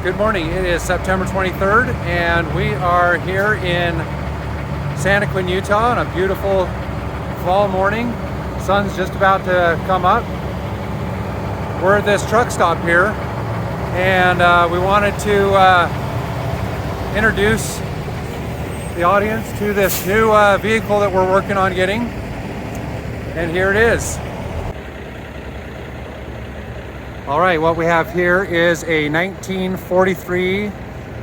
Good morning. It is September 23rd and we are here in Santaquin, Utah on a beautiful fall morning. Sun's just about to come up. We're at this truck stop here and we wanted to introduce the audience to this new vehicle that we're working on getting, and here it is. All right, what we have here is a 1943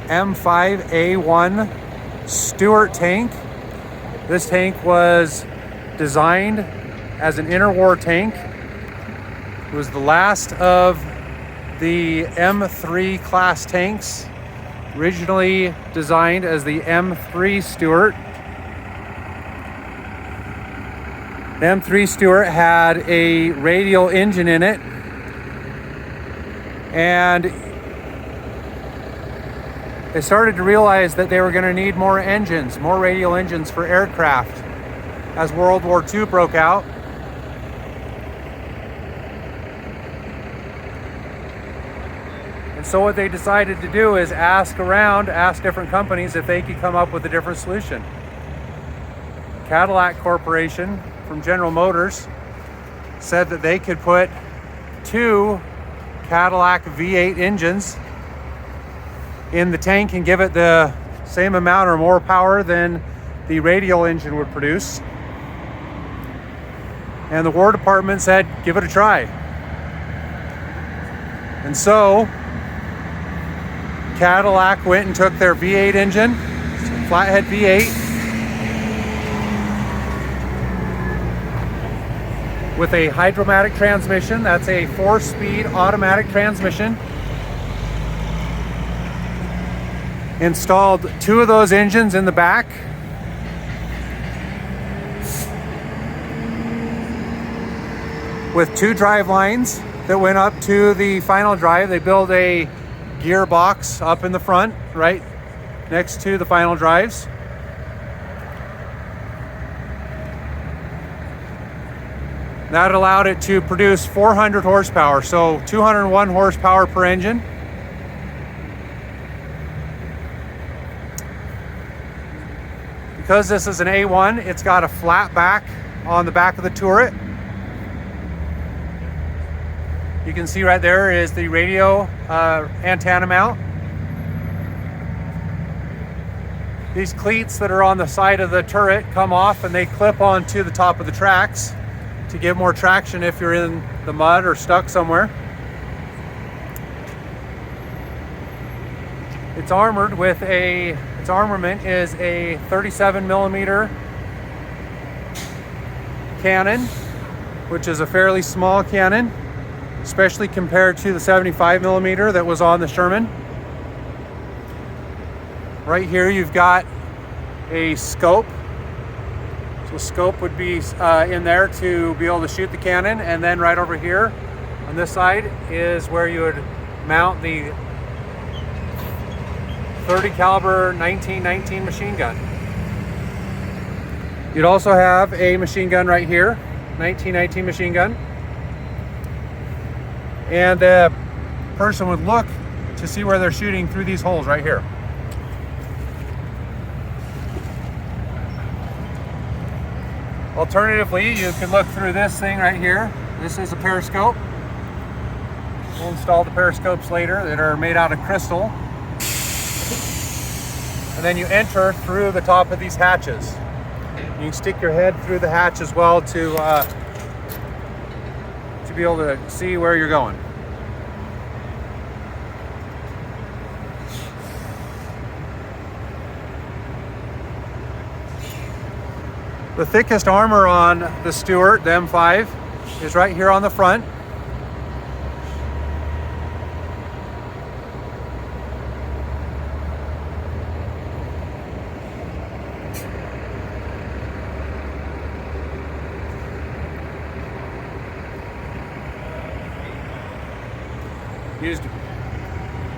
M5A1 Stuart tank. This tank was designed as an interwar tank. It was the last of the M3 class tanks, originally designed as the M3 Stuart. The M3 Stuart had a radial engine in it, and they started to realize that they were going to need more engines, more radial engines for aircraft as World War II broke out. And so what they decided to do is ask different companies if they could come up with a different solution. Cadillac Corporation from General Motors said that they could put two Cadillac V8 engines in the tank and give it the same amount or more power than the radial engine would produce. And the War Department said, give it a try. And so Cadillac went and took their V8 engine, flathead V8, with a hydromantic transmission. That's a 4-speed automatic transmission. Installed two of those engines in the back. With two drive lines that went up to the final drive. They built a gearbox up in the front, right next to the final drives. That allowed it to produce 400 horsepower, so 201 horsepower per engine. Because this is an A1, it's got a flat back on the back of the turret. You can see right there is the radio antenna mount. These cleats that are on the side of the turret come off and they clip onto the top of the tracks to give more traction if you're in the mud or stuck somewhere. It's armored with its armament is a 37mm cannon, which is a fairly small cannon, especially compared to the 75mm that was on the Sherman. Right here you've got a scope. So scope would be in there to be able to shoot the cannon, and then right over here on this side is where you would mount the 30 caliber 1919 machine gun. You'd also have a machine gun right here, 1919 machine gun, and the person would look to see where they're shooting through these holes right here. Alternatively, you can look through this thing right here. This is a periscope. We'll install the periscopes later that are made out of crystal. And then you enter through the top of these hatches. You can stick your head through the hatch as well to be able to see where you're going. The thickest armor on the Stuart, the M5, is right here on the front. Used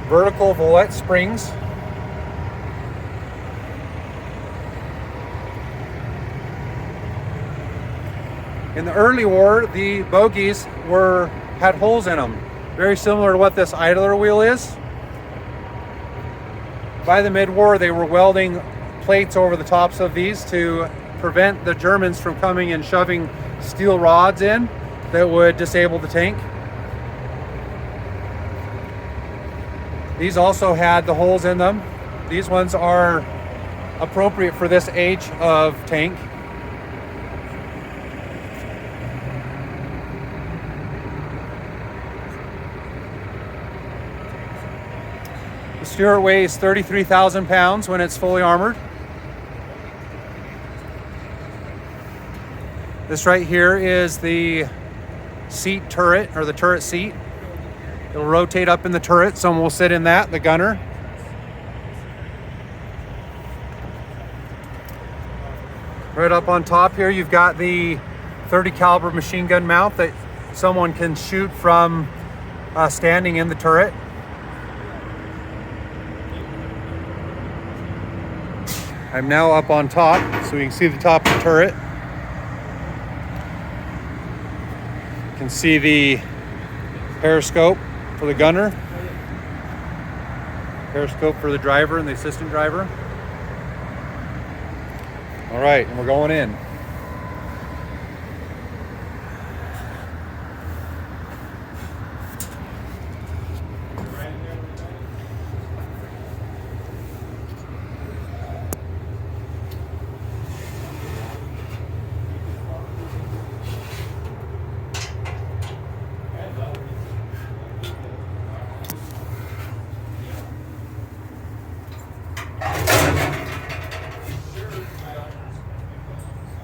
vertical volette springs. In the early war, the bogies had holes in them, very similar to what this idler wheel is. by the mid-war, they were welding plates over the tops of these to prevent the Germans from coming and shoving steel rods in that would disable the tank. These also had the holes in them. These ones are appropriate for this age of tank. The Stuart weighs 33,000 pounds when it's fully armored. This right here is the seat turret, or the turret seat. It'll rotate up in the turret. Someone will sit in that, the gunner. Right up on top here, you've got the 30 caliber machine gun mount that someone can shoot from standing in the turret. I'm now up on top, so you can see the top of the turret. You can see the periscope for the gunner, periscope for the driver and the assistant driver. All right, and we're going in.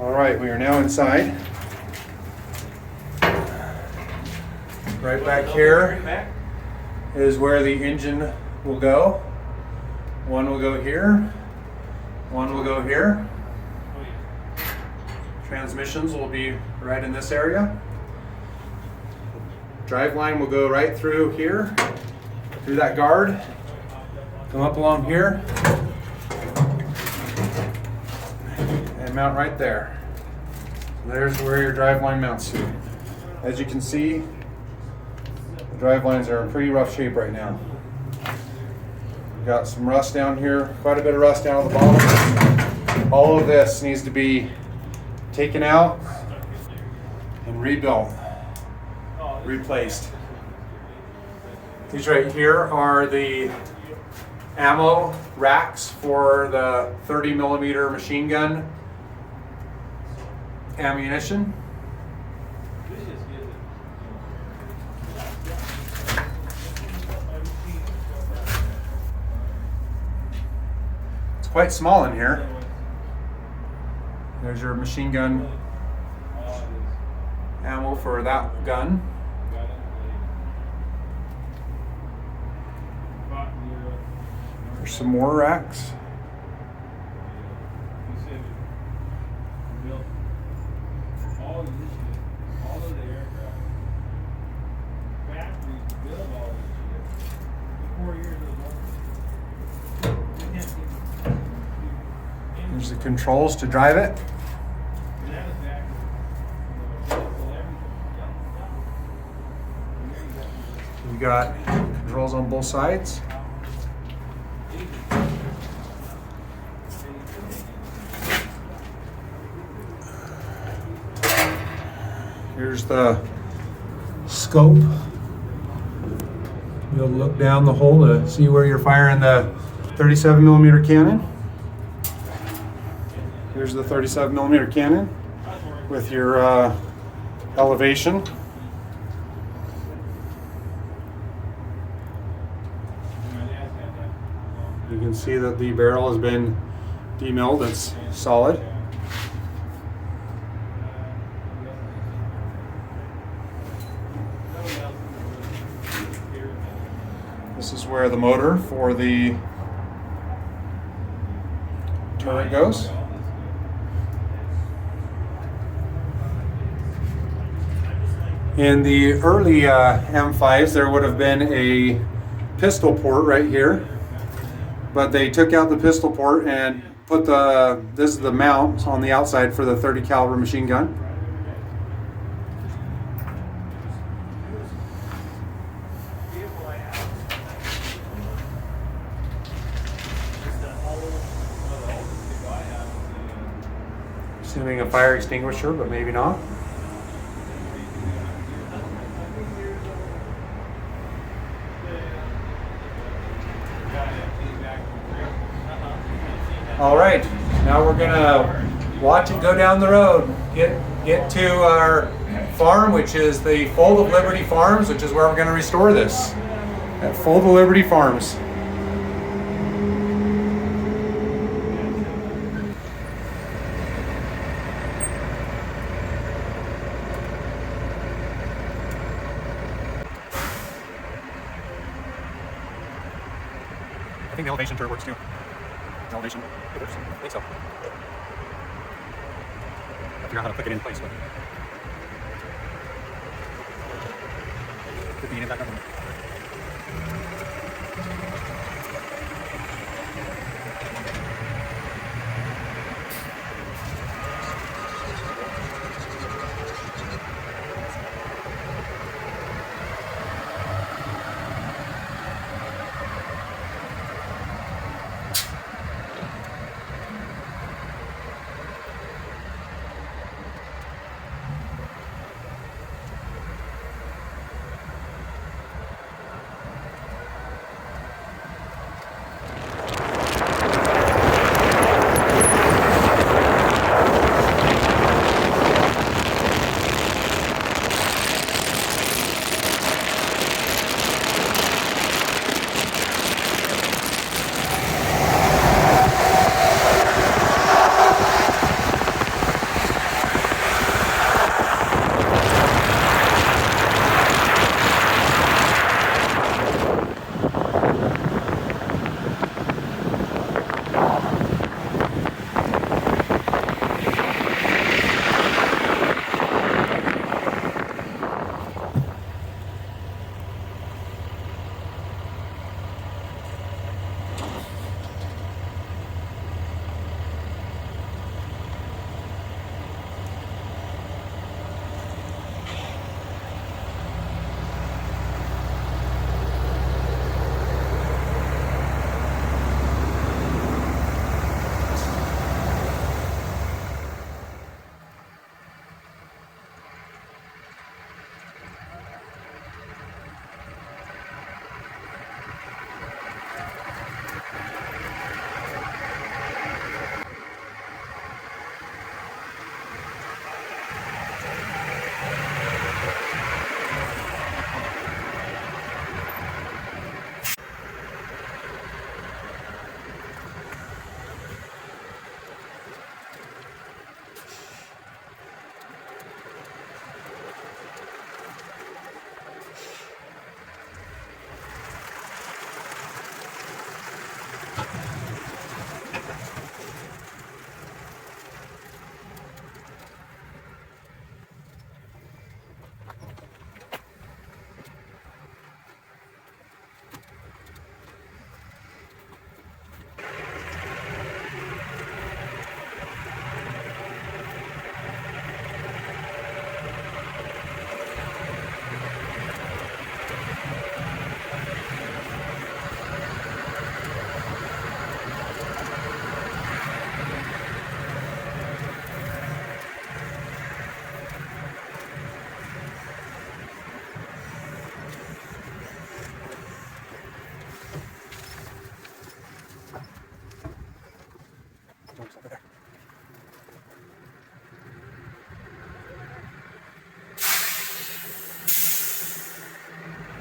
All right, we are now inside. Right back here is where the engine will go. One will go here, one will go here. Transmissions will be right in this area. Drive line will go right through here, through that guard, come up along here, and mount right there. There's where your drive line mounts to. As you can see, the drive lines are in pretty rough shape right now. We've got some rust down here, quite a bit of rust down at the bottom. All of this needs to be taken out and rebuilt, replaced. These right here are the ammo racks for the 30 millimeter machine gun ammunition. It's quite small in here. There's your machine gun ammo for that gun. There's some more racks. There's the controls to drive it. You got controls on both sides. Here's the scope. You'll look down the hole to see where you're firing the 37 millimeter cannon. Here's the 37 millimeter cannon with your elevation. You can see that the barrel has been demilled, it's solid. This is where the motor for the turret goes. In the early M5s, there would have been a pistol port right here, but they took out the pistol port and put this is the mount on the outside for the 30 caliber machine gun. Assuming a fire extinguisher, but maybe not. All right, now we're gonna watch it go down the road. Get to our farm, which is the Fold of Liberty Farms, which is where we're gonna restore this. At Fold of Liberty Farms. I think the elevation turret works too. The elevation, it works. I think so. I figure out how to put it in place, but could be in that number.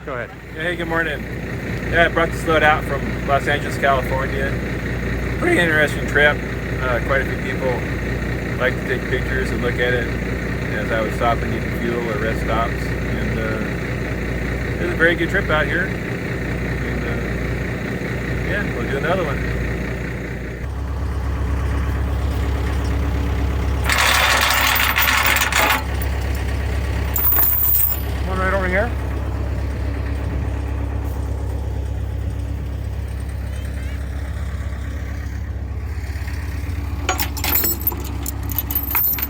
Go ahead. Hey, good morning. Yeah, I brought this load out from Los Angeles, California. Pretty interesting trip. Quite a few people like to take pictures and look at it as I was stopping, needing fuel or rest stops. And it was a very good trip out here. And yeah, we'll do another one. One right over here.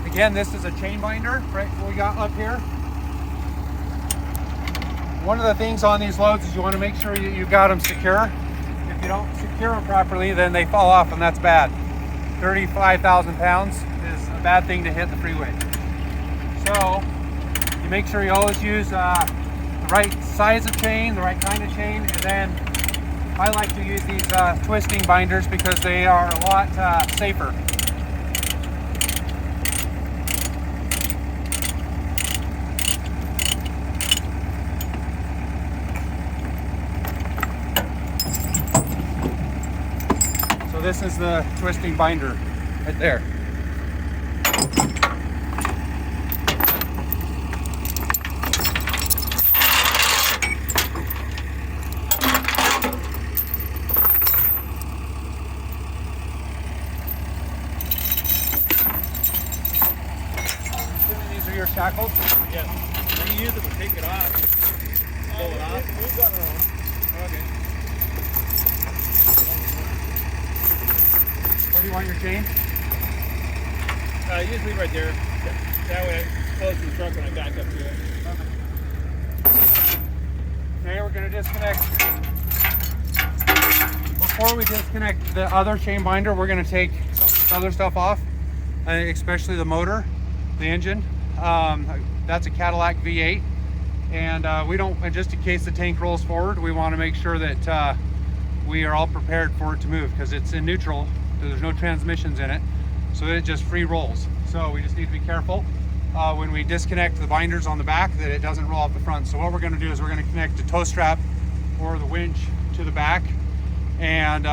Again, this is a chain binder, right? What we got up here. One of the things on these loads is you want to make sure you've got them secure. If you don't secure them properly, then they fall off, and that's bad. 35,000 pounds is bad thing to hit the freeway. So you make sure you always use the right size of chain, the right kind of chain, and then I like to use these twisting binders because they are a lot safer. So this is the twisting binder right there. These are your shackles? Yes. When you use them to take it off, pull it off. We've got our own. Okay. Where do you want your chain? Usually right there. That way I close the truck when I back up to it. Okay, we're going to disconnect. Before we disconnect the other chain binder, we're going to take some of this other stuff off, especially the motor, the engine. That's a Cadillac V8, and we don't, just in case the tank rolls forward, we want to make sure that we are all prepared for it to move, because it's in neutral, so there's no transmissions in it, so it just free rolls. So we just need to be careful when we disconnect the binders on the back that it doesn't roll off the front. So what we're going to do is we're going to connect the tow strap or the winch to the back, and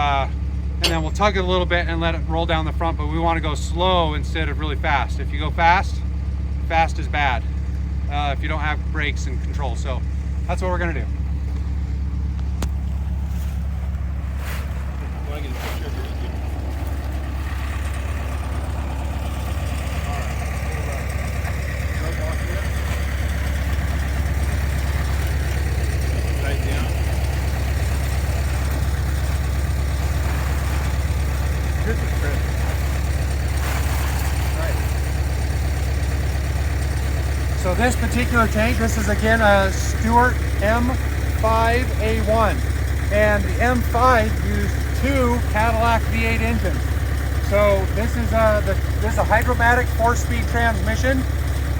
then we'll tug it a little bit and let it roll down the front, but we want to go slow instead of really fast. If you go fast, fast is bad if you don't have brakes and control. So that's what we're going to do. Want to get a picture of your engine? Tight down. This is good. Right. So this particular tank, this is again a Stuart M5A1, and the M5 used 2 Cadillac V8 engines. So this is a hydromantic 4-speed transmission,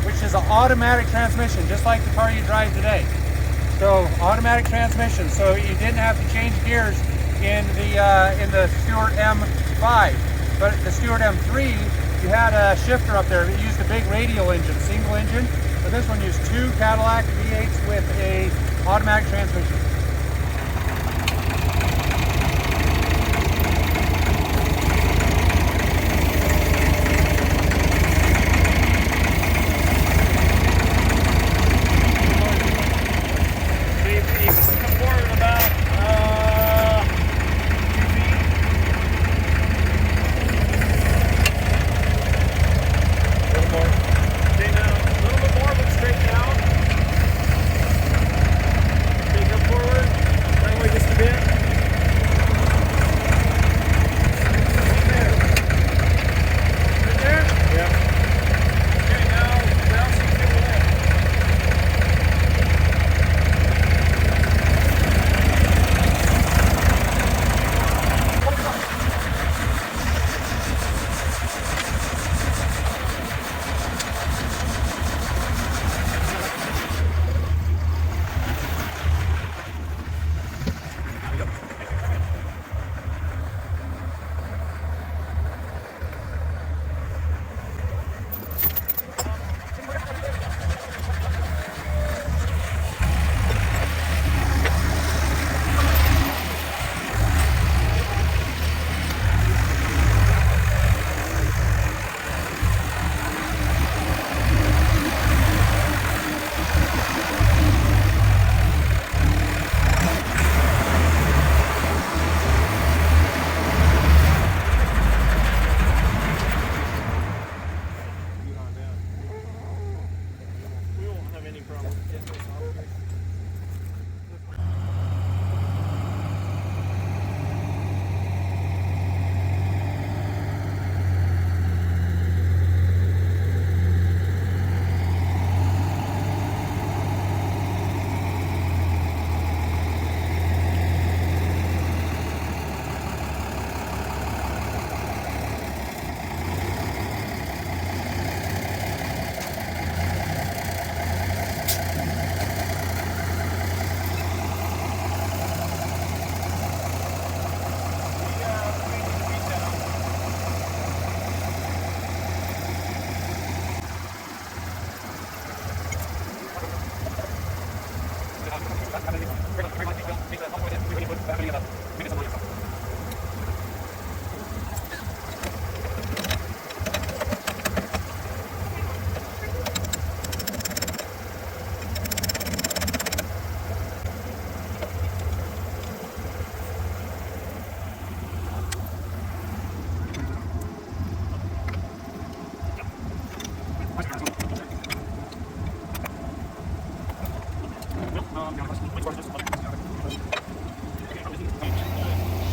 which is an automatic transmission, just like the car you drive today. So automatic transmission. So you didn't have to change gears in the Stuart M5, but the Stuart M3, you had a shifter up there that used a big radial engine, single engine. But this one used 2 Cadillac V8s with a automatic transmission. Straighten out. Take up forward.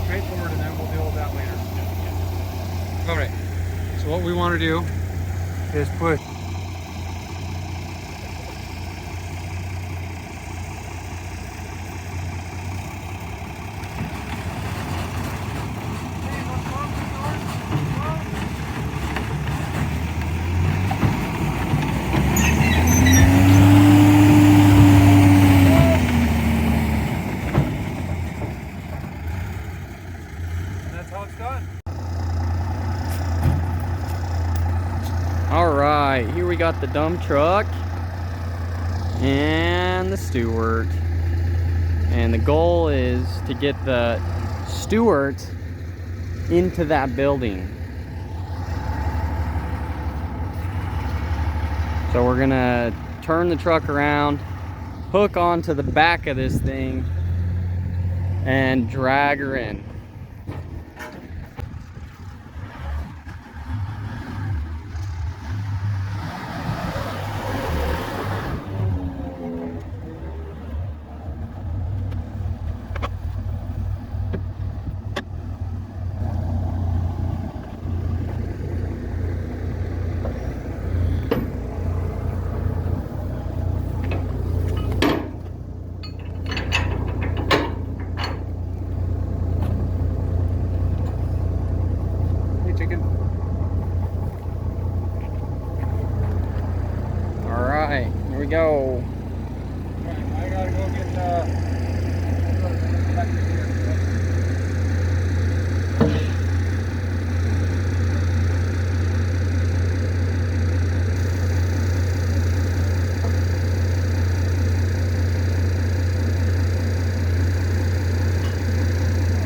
Straightforward, and then we'll deal with that later. All right. So what we want to do is put All right, here we got the dump truck and the Stuart. And the goal is to get the Stuart into that building. So we're gonna turn the truck around, hook onto the back of this thing, and drag her in. Alright, here we go. I gotta go get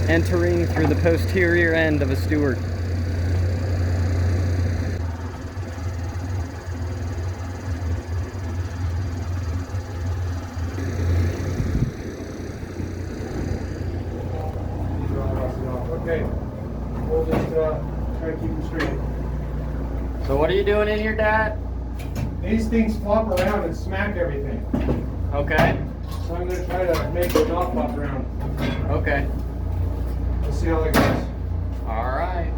Entering through the posterior end of a Stuart. Okay, we'll just try to keep them straight. So what are you doing in here, Dad? These things flop around and smack everything. Okay. So I'm going to try to make it not flop around. Okay. We'll see how that goes. Alright.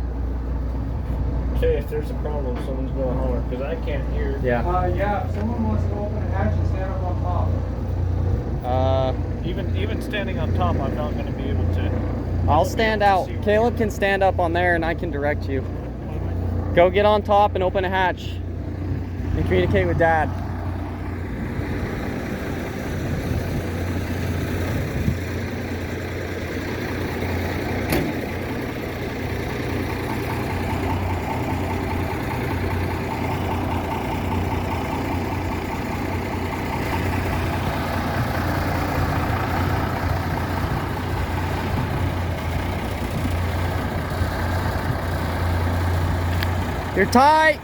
Okay, if there's a problem, someone's gonna holler, because I can't hear. Yeah. Yeah, if someone wants to open a hatch and stand up on top. Even standing on top, I'm not gonna be able to. I'll stand out. Caleb can stand up on there and I can direct you. Go get on top and open a hatch and communicate with Dad. You're tight.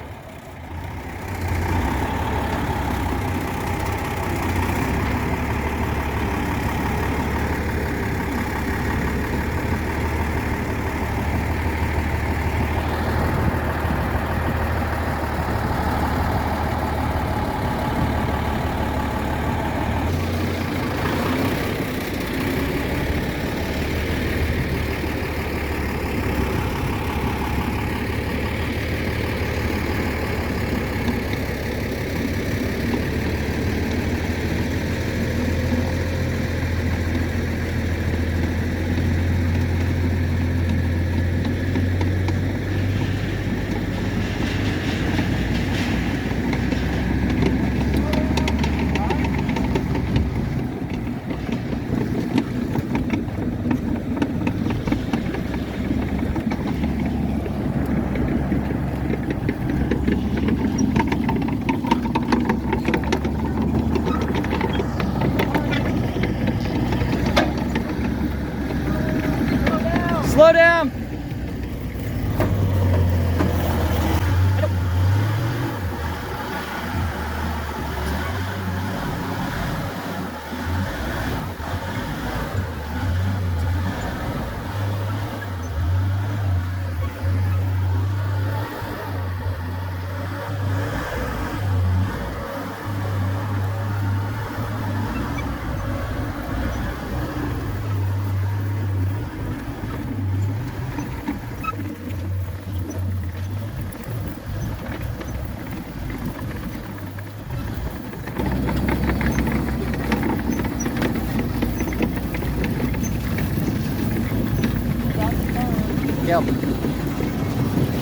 Yep.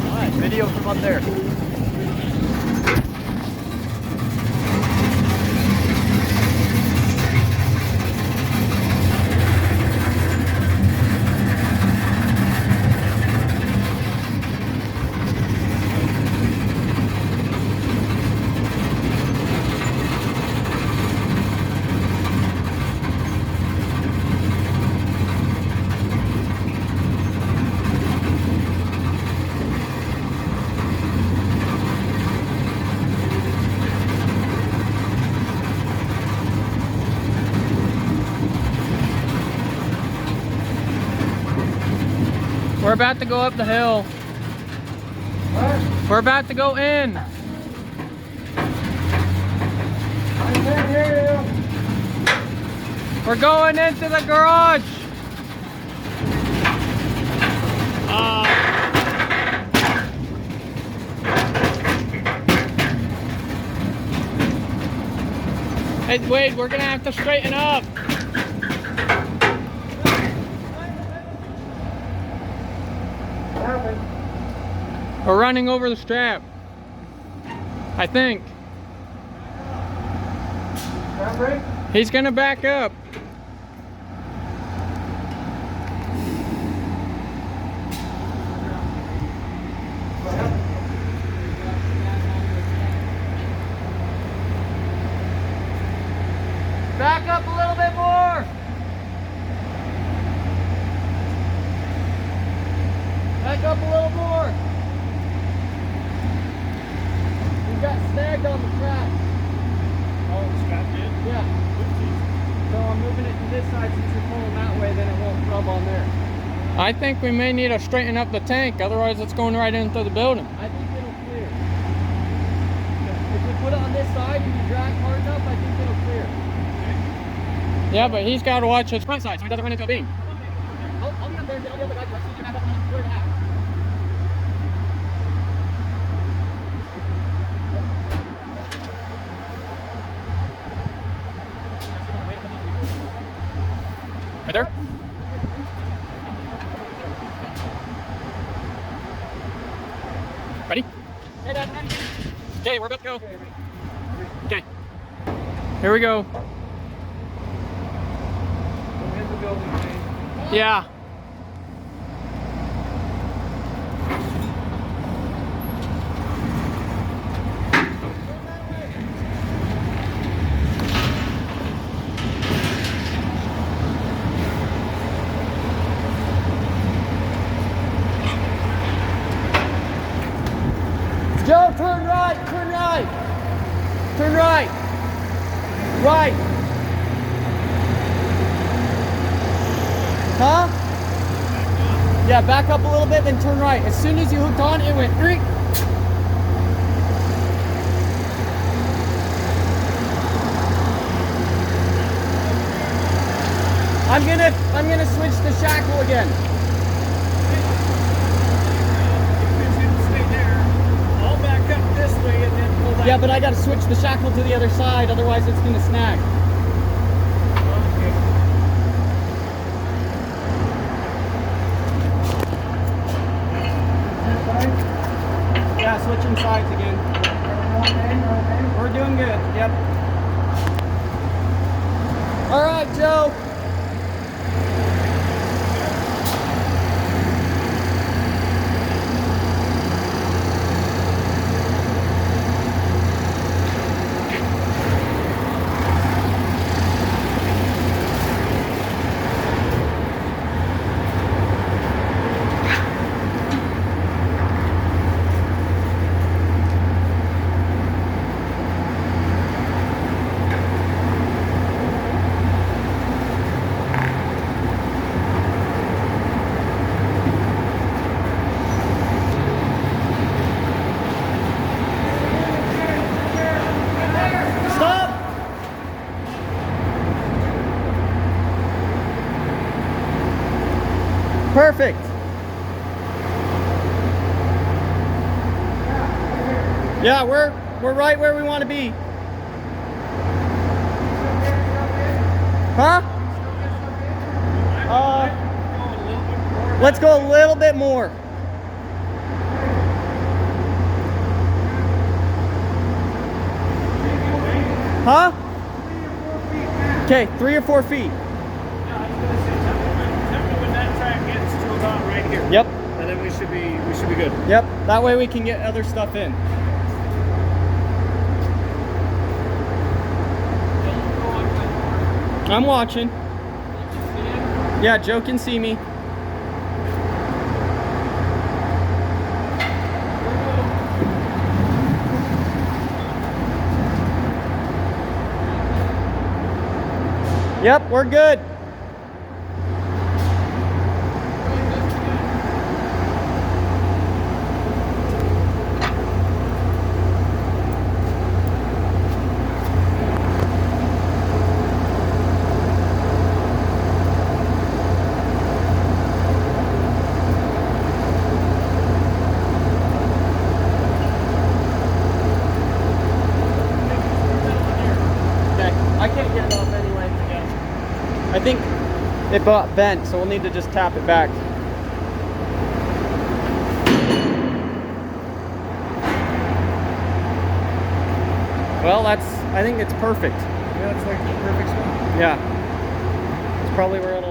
Alright, video from up there. We're about to go up the hill. What? We're about to go in. I can't hear you. We're going into the garage. Hey, Wade, we're gonna have to straighten up. What happened? We're running over the strap. I think. Handbrake? He's gonna back up. What happened? Back up a little bit more. Back up a little more. We got snagged on the track. Oh, it's got it. Yeah. So I'm moving it to this side since you're pulling that way, then it won't rub on there. I think we may need to straighten up the tank, otherwise it's going right into the building. I think it'll clear. If we put it on this side and you drag hard enough, I think it'll clear. Yeah, but he's got to watch his front side so he doesn't run into a beam. I'll get up there and get all the other guys. Let's see if you back up and clear it out. Right there? Ready? Okay, we're about to go. Okay. Here we go. Yeah. Joe, turn right, turn right. Turn right. Right. Huh? Yeah, back up a little bit, then turn right. As soon as you hooked on, it went right. I'm gonna switch the shackle again. Yeah, but I gotta switch the shackle to the other side, otherwise it's gonna snag. Yeah, switching sides again. We're doing good, yep. All right, Joe. Perfect. Yeah, we're right where we want to be. Huh? Let's go a little bit more. Huh? Okay, 3 or 4 feet. Yeah, I was gonna say, tell me when that track gets to about right here. Yep. And then we should be good. Yep. That way we can get other stuff in. I'm watching. Yeah, Joe can see me. Yep, we're good. I can't get it off anyway. I think it bent, so we'll need to just tap it back. Well, I think it's perfect. Yeah, it's like the perfect spot. Yeah. It's probably where it'll